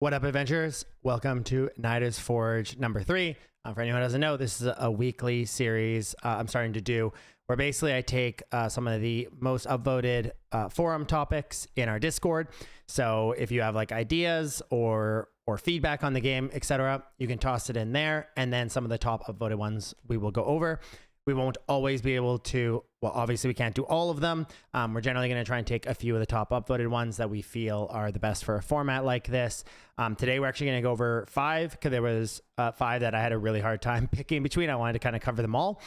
What up, adventurers? Welcome to Nidus Forge number 3. For anyone who doesn't know, this is a weekly series I'm starting to do where basically I take some of the most upvoted forum topics in our Discord. So if you have like ideas or feedback on the game, etc., you can toss it in there, and then some of the top upvoted ones we will go over. We won't always be able to, well, obviously we can't do all of them. We're generally going to try and take a few of the top upvoted ones that we feel are the best for a format like this. Today we're actually going to go over 5 because there was 5 that I had a really hard time picking between. I wanted to kind of cover them all.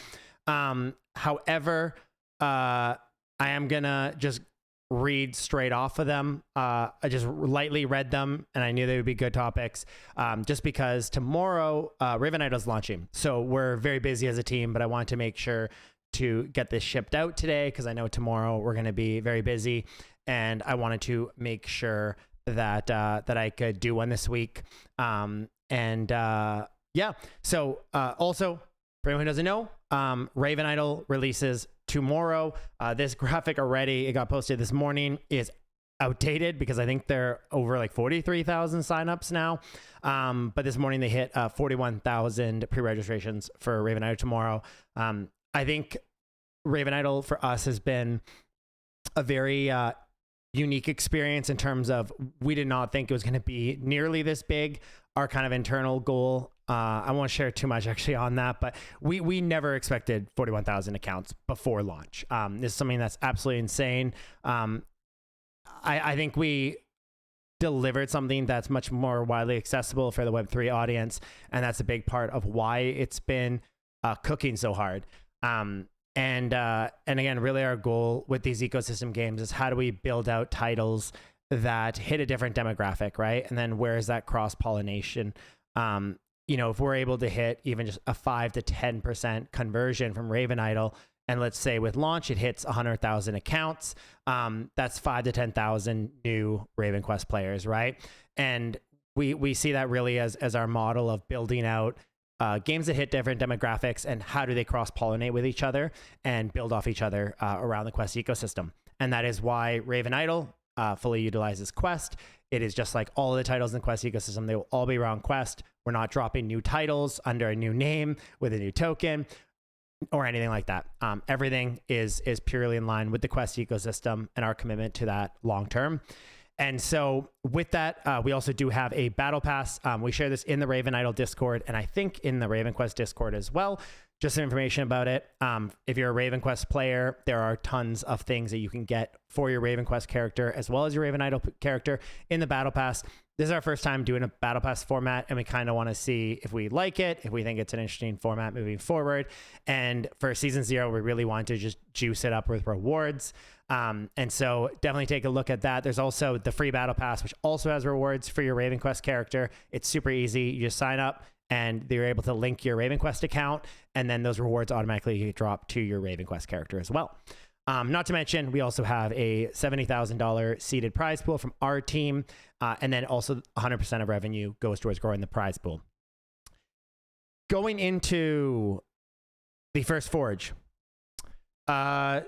However, I am going to just read straight off of them. I just lightly read them and I knew they would be good topics just because tomorrow RavenIdle is launching. So we're very busy as a team, but I want to make sure to get this shipped out today because I know tomorrow we're going to be very busy, and I wanted to make sure that that I could do one this week. Yeah, so also for anyone who doesn't know, RavenIdle releases tomorrow. This graphic already, it got posted this morning, is outdated because I think they're over like 43,000 signups now. But this morning they hit 41,000 pre-registrations for RavenIdle tomorrow. I think RavenIdle for us has been a very unique experience in terms of we did not think it was going to be nearly this big. Our kind of internal goal, I won't share too much actually on that, but we never expected 41,000 accounts before launch. This is something that's absolutely insane. I think we delivered something that's much more widely accessible for the Web3 audience, and that's a big part of why it's been cooking so hard. And again, really our goal with these ecosystem games is how do we build out titles that hit a different demographic, right? And then where is that cross-pollination? You know, if we're able to hit even just a 5 to 10% conversion from RavenIdle, and let's say with launch it hits 100,000 accounts, that's 5 to 10,000 new RavenQuest players, right? And we see that really as our model of building out games that hit different demographics and how do they cross-pollinate with each other and build off each other around the Quest ecosystem. And that is why RavenIdle fully utilizes Quest. It is just like all of the titles in the Quest ecosystem. They will all be around Quest. We're not dropping new titles under a new name with a new token or anything like that. Everything is purely in line with the Quest ecosystem and our commitment to that long term. And so with that, we also do have a battle pass. We share this in the RavenIdle Discord, and I think in the RavenQuest Discord as well. Just some information about it. If you're a RavenQuest player, there are tons of things that you can get for your RavenQuest character as well as your RavenIdle character in the battle pass. This is our first time doing a battle pass format, and we kind of want to see if we like it, if we think it's an interesting format moving forward. And for season 0, we really want to just juice it up with rewards. And so definitely take a look at that. There's also the free battle pass, which also has rewards for your RavenQuest character. It's super easy. You just sign up and you're able to link your RavenQuest account, and then those rewards automatically get dropped to your RavenQuest character as well. Not to mention, we also have a $70,000 seeded prize pool from our team, and then also 100% of revenue goes towards growing the prize pool. Going into the first forge. What's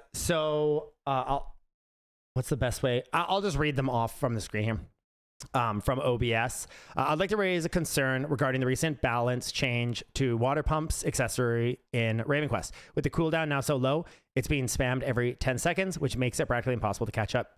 the best way? I'll just read them off from the screen here. From OBS. I'd like to raise a concern regarding the recent balance change to water pumps accessory in RavenQuest. With the cooldown now so low, it's being spammed every 10 seconds, which makes it practically impossible to catch up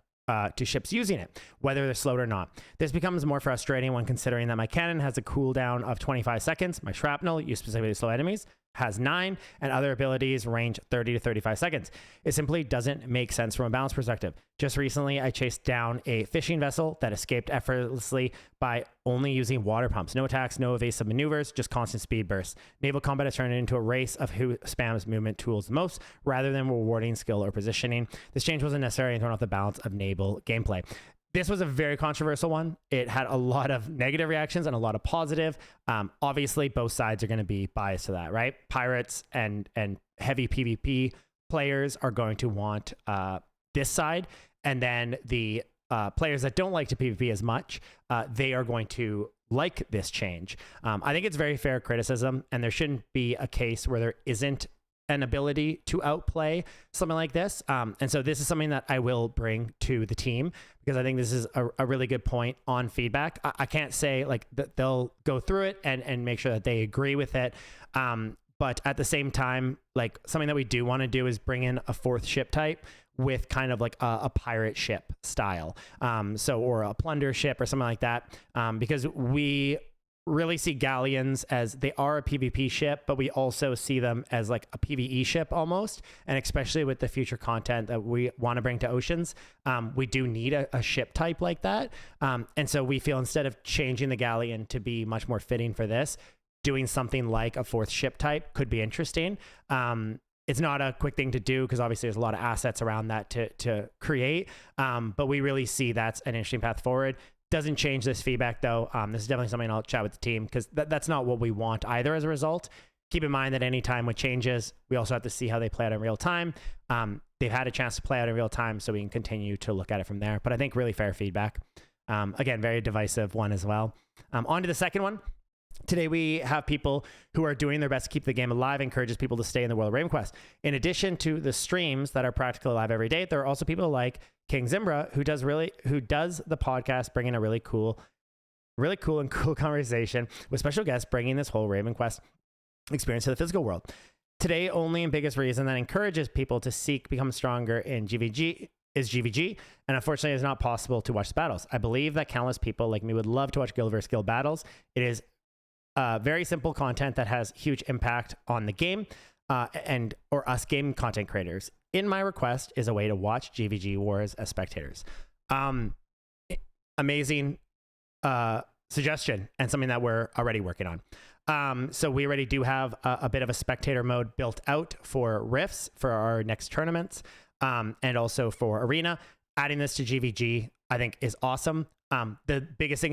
to ships using it, whether they're slowed or not. This becomes more frustrating when considering that my cannon has a cooldown of 25 seconds, my shrapnel, used specifically to slow enemies, has 9, and other abilities range 30 to 35 seconds. It simply doesn't make sense from a balance perspective. Just recently, I chased down a fishing vessel that escaped effortlessly by only using water pumps. No attacks, no evasive maneuvers, just constant speed bursts. Naval combat has turned into a race of who spams movement tools the most, rather than rewarding skill or positioning. This change wasn't necessary and thrown off the balance of naval gameplay. This was a very controversial one. It had a lot of negative reactions and a lot of positive. Obviously, both sides are going to be biased to that, right? Pirates and heavy PvP players are going to want this side. And then the players that don't like to PvP as much, they are going to like this change. I think it's very fair criticism, and there shouldn't be a case where there isn't an ability to outplay something like this. And so this is something that I will bring to the team, because I think this is a really good point on feedback. I can't say like that they'll go through it and make sure that they agree with it. But at the same time, like something that we do want to do is bring in a fourth ship type with kind of like a pirate ship style. Or a plunder ship or something like that. Because we really see galleons as they are a PvP ship, but we also see them as like a PvE ship almost. And especially with the future content that we want to bring to Oceans, we do need a ship type like that. And so we feel instead of changing the galleon to be much more fitting for this, doing something like a fourth ship type could be interesting. It's not a quick thing to do because obviously there's a lot of assets around that to create. But we really see that's an interesting path forward. Doesn't change this feedback though. This is definitely something I'll chat with the team, because that's not what we want either as a result. Keep in mind that anytime with changes, we also have to see how they play out in real time. They've had a chance to play out in real time, so we can continue to look at it from there. But I think really fair feedback. Again, very divisive one as well. On to the second one. Today we have people who are doing their best to keep the game alive, encourages people to stay in the world of RavenQuest. In addition to the streams that are practically live every day, there are also people like King Zimbra who does the podcast, bringing a really cool and cool conversation with special guests, bringing this whole RavenQuest experience to the physical world. Today, only and biggest reason that encourages people to become stronger in GvG is GvG, and unfortunately it's not possible to watch the battles. I believe that countless people like me would love to watch guild versus guild battles. It is very simple content that has huge impact on the game or us game content creators. In my request is a way to watch GvG wars as spectators. Amazing suggestion, and something that we're already working on. So we already do have a bit of a spectator mode built out for Rifts for our next tournaments, and also for Arena. Adding this to GvG, I think, is awesome. The biggest thing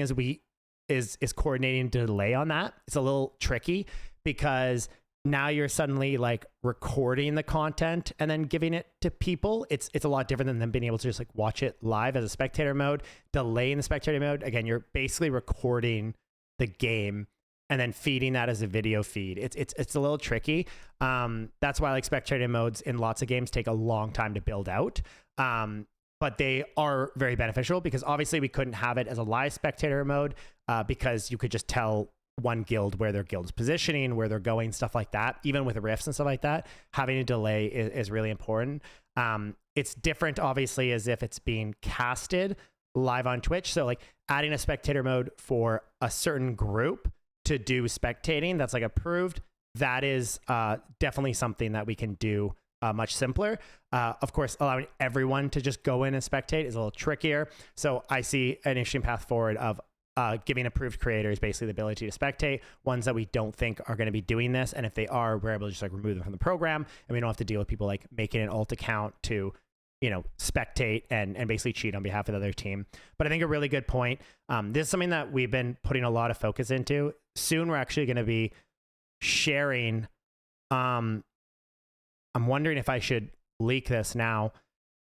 is coordinating delay on that. It's a little tricky because now you're suddenly like recording the content and then giving it to people. It's a lot different than them being able to just like watch it live as a spectator mode. Delay in the spectator mode, again, you're basically recording the game and then feeding that as a video feed. It's a little tricky. That's why like spectator modes in lots of games take a long time to build out. But they are very beneficial, because obviously we couldn't have it as a live spectator mode because you could just tell one guild where their guild is positioning, where they're going, stuff like that. Even with rifts and stuff like that, having a delay is really important. It's different, obviously, as if it's being casted live on Twitch. So like adding a spectator mode for a certain group to do spectating that's like approved, that is definitely something that we can do much simpler. Of course, allowing everyone to just go in and spectate is a little trickier. So I see an interesting path forward of giving approved creators basically the ability to spectate, ones that we don't think are going to be doing this. And if they are, we're able to just like remove them from the program, and we don't have to deal with people like making an alt account to, you know, spectate and basically cheat on behalf of the other team. But I think a really good point. This is something that we've been putting a lot of focus into. Soon we're actually going to be sharing. I'm wondering if I should leak this now.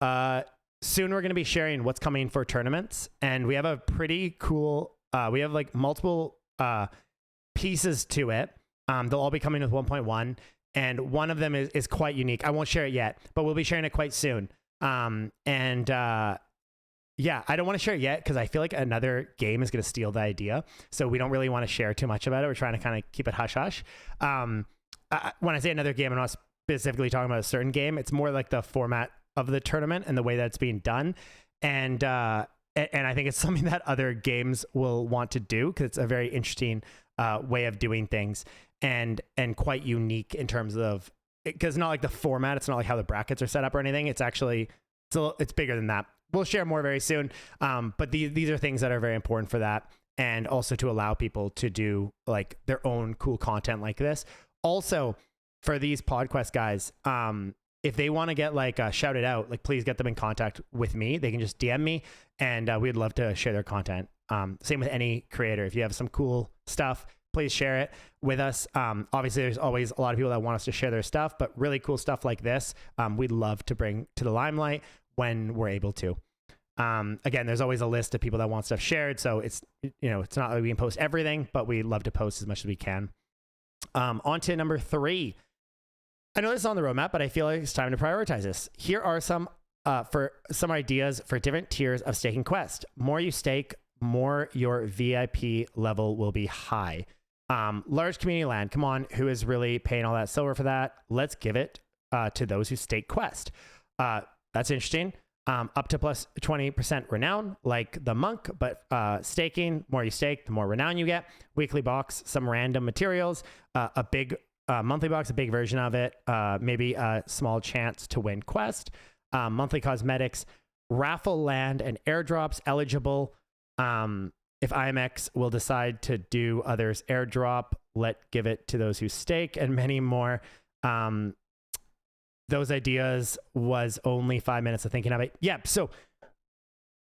Soon we're going to be sharing what's coming for tournaments, and we have a pretty cool, we have like multiple pieces to it. They'll all be coming with 1.1, and one of them is quite unique. I won't share it yet, but we'll be sharing it quite soon. Yeah, I don't want to share it yet because I feel like another game is going to steal the idea. So we don't really want to share too much about it. We're trying to kind of keep it hush hush. When I say another game, I'm not specifically talking about a certain game. It's more like the format of the tournament and the way that it's being done. And I think it's something that other games will want to do because it's a very interesting way of doing things, and quite unique in terms of, because not like the format, it's not like how the brackets are set up or anything. It's actually, it's bigger than that. We'll share more very soon. But these are things that are very important for that, and also to allow people to do like their own cool content like this. Also, for these PodQuest guys, if they want to get like shouted out, like please get them in contact with me. They can just DM me, and we'd love to share their content. Same with any creator. If you have some cool stuff, please share it with us. Obviously, there's always a lot of people that want us to share their stuff, but really cool stuff like this, we'd love to bring to the limelight when we're able to. Again, there's always a list of people that want stuff shared, so it's, you know, it's not like we can post everything, but we love to post as much as we can. On to number 3. I know this is on the roadmap, but I feel like it's time to prioritize this. Here are some ideas for different tiers of staking quest. More you stake, more your VIP level will be high. Large community land. Come on, who is really paying all that silver for that? Let's give it to those who stake quest. That's interesting. Up to plus 20% renown, like the monk, but staking, more you stake, the more renown you get. Weekly box, some random materials, a big monthly box, a big version of it, maybe a small chance to win quest, monthly cosmetics, raffle land and airdrops eligible. If IMX will decide to do others airdrop, give it to those who stake, and many more. Those ideas was only 5 minutes of thinking of it. Yeah, so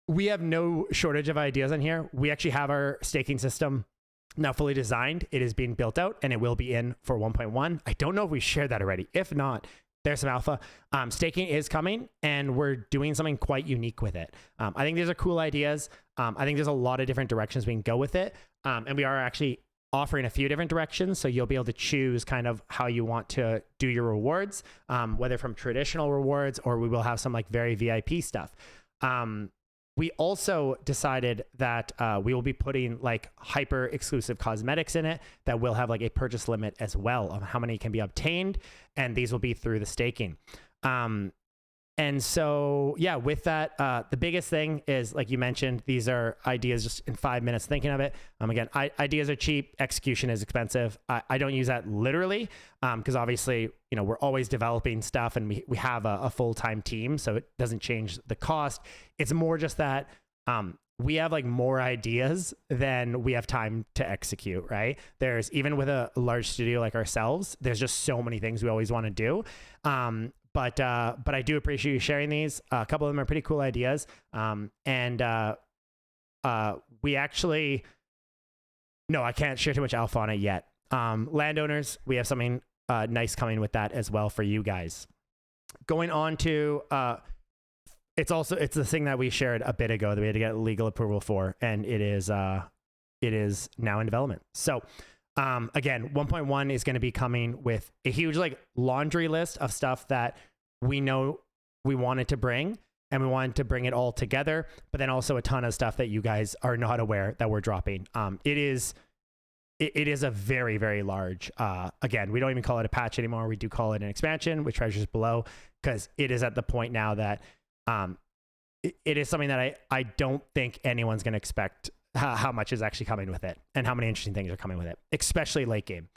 we have no shortage of ideas on here. We actually have our staking system now fully designed. It is being built out and it will be in for 1.1. I don't know if we shared that already. If not, there's some alpha. Staking is coming and we're doing something quite unique with it. I think these are cool ideas. I think there's a lot of different directions we can go with it. And we are actually offering a few different directions. So you'll be able to choose kind of how you want to do your rewards, whether from traditional rewards or we will have some like very VIP stuff. We also decided that we will be putting like hyper exclusive cosmetics in it that will have like a purchase limit as well of how many can be obtained. And these will be through the staking. And so, yeah, with that, the biggest thing is, like you mentioned, these are ideas just in 5 minutes thinking of it. Again, ideas are cheap. Execution is expensive. I don't use that literally because obviously, you know, we're always developing stuff and we have a full-time team, so it doesn't change the cost. It's more just that we have like more ideas than we have time to execute, right? There's, even with a large studio like ourselves, there's just so many things we always want to do. But I do appreciate you sharing these. A couple of them are pretty cool ideas. We actually, no, I can't share too much alpha on it yet. Landowners, we have something nice coming with that as well for you guys. Going on to, it's the thing that we shared a bit ago that we had to get legal approval for, and it is now in development. So again, 1.1 is going to be coming with a huge like laundry list of stuff that we know we wanted to bring, and we wanted to bring it all together, but then also a ton of stuff that you guys are not aware that we're dropping. It is a very, very large, again, we don't even call it a patch anymore. We do call it an expansion with treasures below, because it is at the point now that it is something that I don't think anyone's going to expect how much is actually coming with it and how many interesting things are coming with it, especially late game.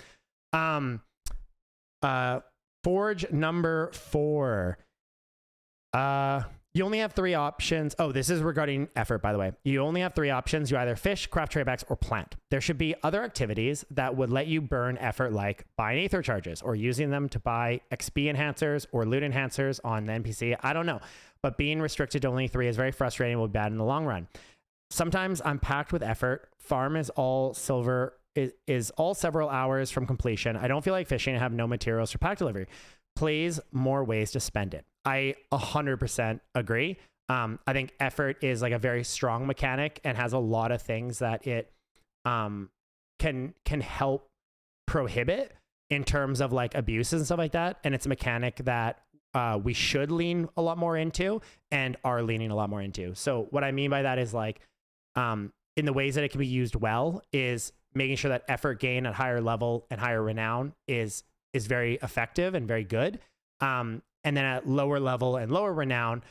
Forge number 4. You only have 3 options. Oh, this is regarding effort, by the way. You only have 3 options. You either fish, craft traybacks, or plant. There should be other activities that would let you burn effort, like buying aether charges or using them to buy XP enhancers or loot enhancers on the NPC. I don't know, but being restricted to only 3 is very frustrating and will be bad in the long run. Sometimes I'm packed with effort. Farm is all silver, is all several hours from completion. I don't feel like fishing and have no materials for pack delivery. Please, more ways to spend it. I 100% agree. I think effort is like a very strong mechanic and has a lot of things that it can help prohibit in terms of like abuses and stuff like that. And it's a mechanic that we should lean a lot more into and are leaning a lot more into. So what I mean by that is like, in the ways that it can be used well is making sure that effort gain at higher level and higher renown is very effective and very good. And then at lower level and lower renown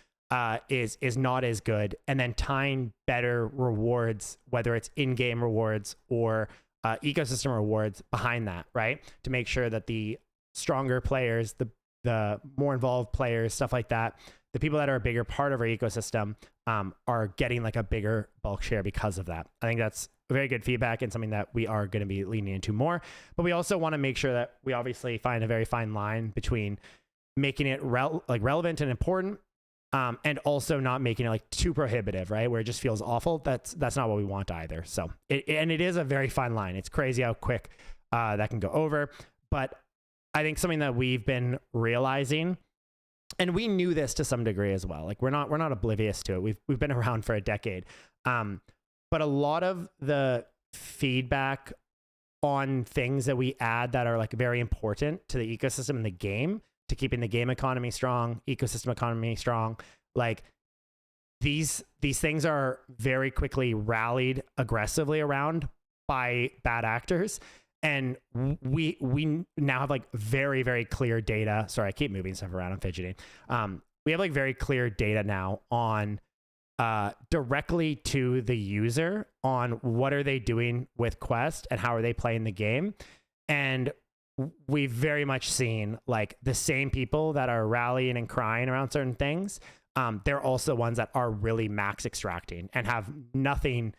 is not as good. And then tying better rewards, whether it's in-game rewards or ecosystem rewards behind that, right? To make sure that the stronger players, the more involved players, stuff like that, the people that are a bigger part of our ecosystem are getting like a bigger bulk share because of that. I think that's very good feedback and something that we are going to be leaning into more. But we also want to make sure that we obviously find a very fine line between making it relevant and important, and also not making it like too prohibitive, right? Where it just feels awful. That's not what we want either. So it is a very fine line. It's crazy how quick that can go over. But I think something that we've been realizing, and we knew this to some degree as well. Like we're not oblivious to it. We've been around for a decade. But a lot of the feedback on things that we add that are like very important to the ecosystem in the game to keeping the game economy strong, ecosystem economy strong. Like these things are very quickly rallied aggressively around by bad actors. And we now have like very, very clear data. Sorry, I keep moving stuff around. I'm fidgeting. We have like very clear data now on directly to the user on what are they doing with Quest and how are they playing the game. And we've very much seen like the same people that are rallying and crying around certain things. They're also ones that are really max extracting and have nothing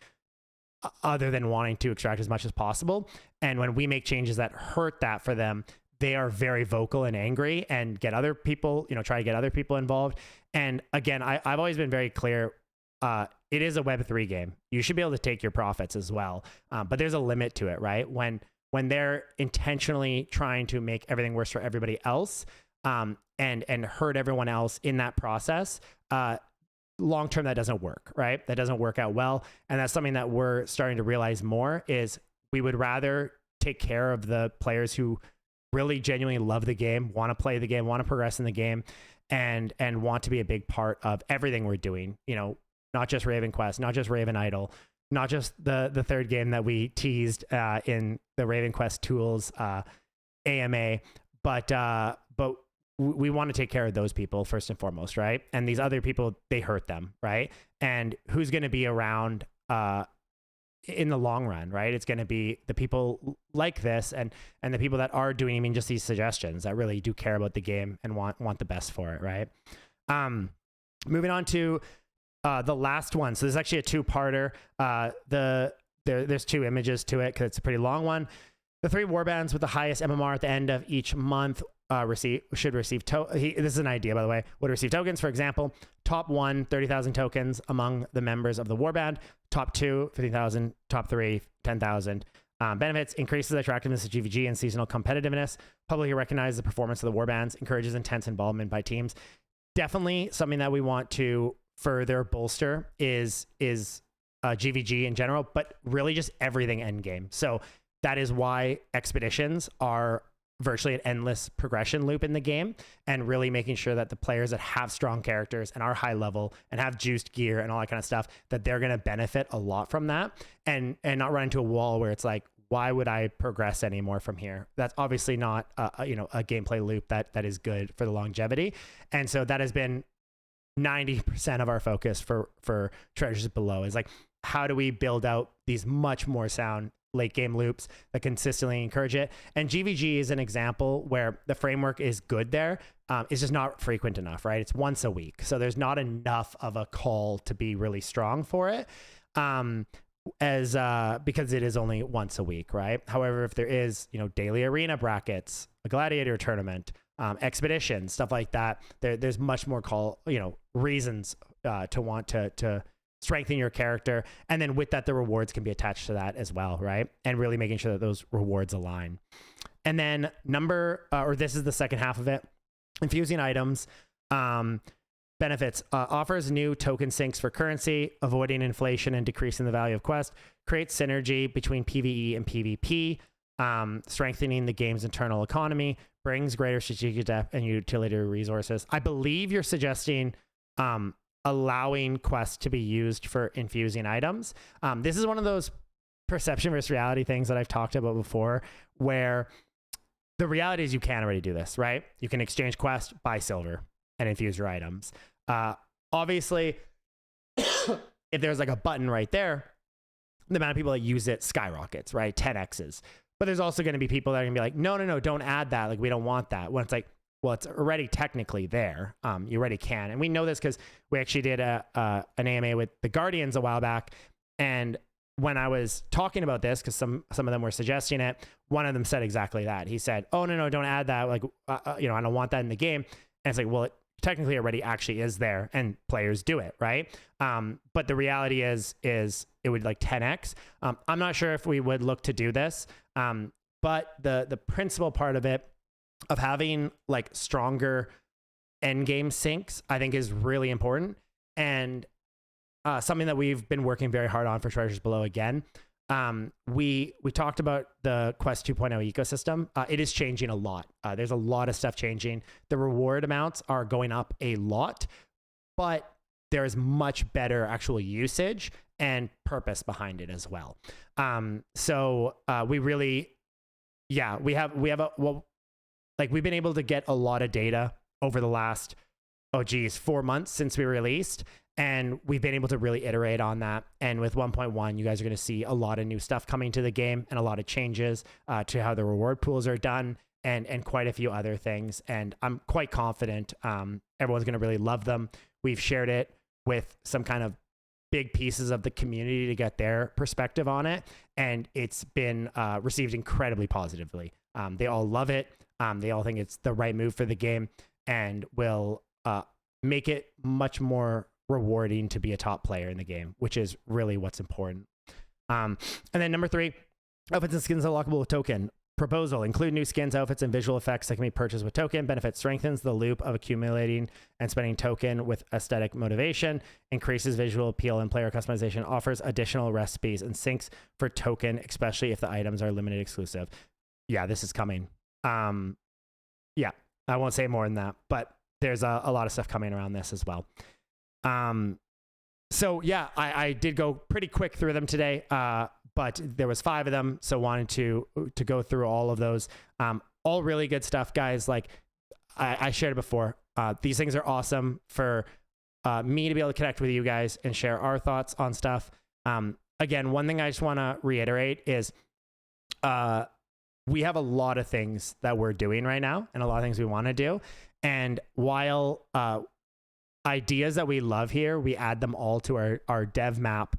other than wanting to extract as much as possible. And when we make changes that hurt that for them, they are very vocal and angry and get other people, try to get other people involved. And again, I've always been very clear. It is a Web3 game. You should be able to take your profits as well. But there's a limit to it, right? When they're intentionally trying to make everything worse for everybody else, and hurt everyone else in that process, long term, that doesn't work, right? That doesn't work out well. And that's something that we're starting to realize more is we would rather take care of the players who really genuinely love the game, want to play the game, want to progress in the game, and want to be a big part of everything we're doing. Not just RavenQuest, not just RavenIdle, not just the third game that we teased in the RavenQuest tools AMA, but we want to take care of those people first and foremost, right? And these other people, they hurt them, right? And who's going to be around in the long run, right? It's going to be the people like this and the people that are doing just these suggestions that really do care about the game and want the best for it, right? Moving on to the last one. So this is actually a two-parter. There's two images to it because it's a pretty long one. The 3 warbands with the highest MMR at the end of each month should receive this is an idea, by the way, would receive tokens. For example, top 1, 30,000 tokens among the members of the warband, top 2, 50,000, top 3, 10,000. Benefits: increases the attractiveness of GvG and seasonal competitiveness, publicly recognizes the performance of the warbands, encourages intense involvement by teams. Definitely something that we want to further bolster is GvG in general, but really just everything endgame. So that is why expeditions are virtually an endless progression loop in the game, and really making sure that the players that have strong characters and are high level and have juiced gear and all that kind of stuff, that they're going to benefit a lot from that, and not run into a wall where it's like, why would I progress anymore from here? That's obviously not a gameplay loop that is good for the longevity. And so that has been 90% of our focus for Treasures Below, is like, how do we build out these much more sound late game loops that consistently encourage it? And GvG is an example where the framework is good there. It's just not frequent enough, right? It's once a week. So there's not enough of a call to be really strong for it. Because it is only once a week, right? However, if there is, daily arena brackets, a gladiator tournament, expeditions, stuff like that, there's much more reasons to want to strengthen your character. And then with that, the rewards can be attached to that as well, right? And really making sure that those rewards align. And then this is the second half of it, infusing items. Benefits: offers new token sinks for currency, avoiding inflation and decreasing the value of quest, creates synergy between PvE and PvP, strengthening the game's internal economy, brings greater strategic depth and utility resources. I believe you're suggesting allowing quests to be used for infusing items. This is one of those perception versus reality things that I've talked about before, where the reality is you can already do this, right? You can exchange quests, buy silver, and infuse your items. Obviously, if there's like a button right there, the amount of people that use it skyrockets, right? 10x's. But there's also going to be people that are going to be like, no, don't add that. Like, we don't want that. When it's like, well, it's already technically there. You already can. And we know this because we actually did an AMA with the Guardians a while back. And when I was talking about this, because some of them were suggesting it, one of them said exactly that. He said, oh, no, don't add that. Like, I don't want that in the game. And it's like, well, it technically already actually is there, and players do it, right? But the reality is it would like 10x. I'm not sure if we would look to do this, but the principal part of it, of having like stronger end game syncs, I think is really important, and something that we've been working very hard on for Treasures Below again. We talked about the Quest 2.0 ecosystem. It is changing a lot. There's a lot of stuff changing. The reward amounts are going up a lot, but there is much better actual usage and purpose behind it as well. So we really, yeah, we have we've been able to get a lot of data over the last 4 months since we released, and we've been able to really iterate on that. And with 1.1, you guys are going to see a lot of new stuff coming to the game and a lot of changes to how the reward pools are done, and quite a few other things. And I'm quite confident everyone's going to really love them. We've shared it with some kind of big pieces of the community to get their perspective on it, and it's been received incredibly positively. They all love it. They all think it's the right move for the game and will make it much more rewarding to be a top player in the game, which is really what's important. And then number 3, outfits and skins unlockable with token. Proposal: include new skins, outfits, and visual effects that can be purchased with token. Benefit: strengthens the loop of accumulating and spending token with aesthetic motivation, increases visual appeal and player customization, offers additional recipes and syncs for token, especially if the items are limited exclusive. Yeah, this is coming. Yeah, I won't say more than that, but there's a lot of stuff coming around this as well. So yeah, I did go pretty quick through them today, but there was 5 of them, so wanted to go through all of those. All really good stuff, guys. Like I shared it before. These things are awesome for me to be able to connect with you guys and share our thoughts on stuff. Again, one thing I just want to reiterate is we have a lot of things that we're doing right now and a lot of things we want to do. And while ideas that we love here, we add them all to our dev map.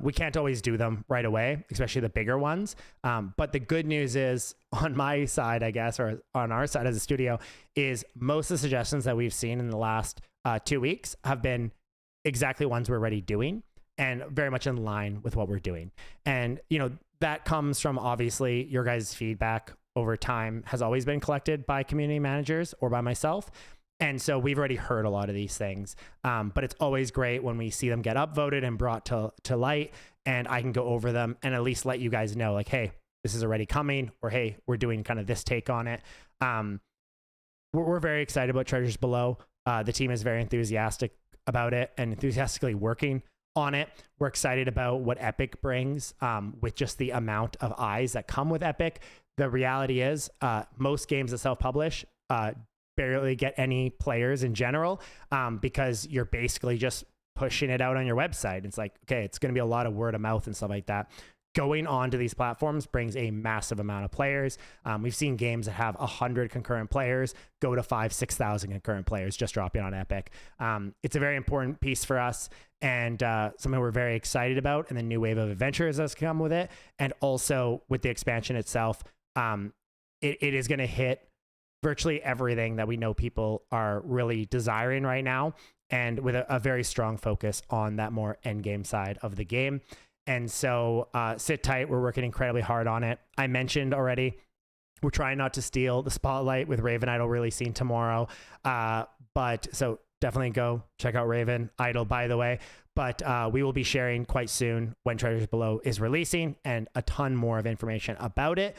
We can't always do them right away, especially the bigger ones. But the good news is, on my side, I guess, or on our side as a studio, is most of the suggestions that we've seen in the last 2 weeks have been exactly ones we're already doing and very much in line with what we're doing. And, you know, that comes from obviously your guys' feedback over time has always been collected by community managers or by myself. And so we've already heard a lot of these things, but it's always great when we see them get upvoted and brought to light, and I can go over them and at least let you guys know, like, hey, this is already coming, or hey, we're doing kind of this take on it. We're very excited about Treasures Below. The team is very enthusiastic about it and enthusiastically working on it. We're excited about what Epic brings with just the amount of eyes that come with Epic. The reality is most games that self-publish barely get any players in general because you're basically just pushing it out on your website. It's like, okay, it's going to be a lot of word of mouth and stuff like that. Going on to these platforms brings a massive amount of players. We've seen games that have 100 concurrent players go to 5,000-6,000 concurrent players just dropping on Epic. It's a very important piece for us and something we're very excited about, and the new wave of adventures that's come with it. And also with the expansion itself, it is going to hit virtually everything that we know people are really desiring right now, and with a very strong focus on that more end game side of the game. And so sit tight. We're working incredibly hard on it. I mentioned already, we're trying not to steal the spotlight with RavenIdle releasing tomorrow. But so definitely go check out RavenIdle, by the way. But we will be sharing quite soon when Treasures Below is releasing, and a ton more of information about it.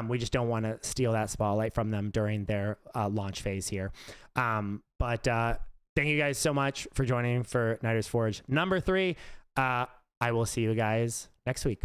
We just don't want to steal that spotlight from them during their launch phase here. But thank you guys so much for joining for Nighters Forge number 3. I will see you guys next week.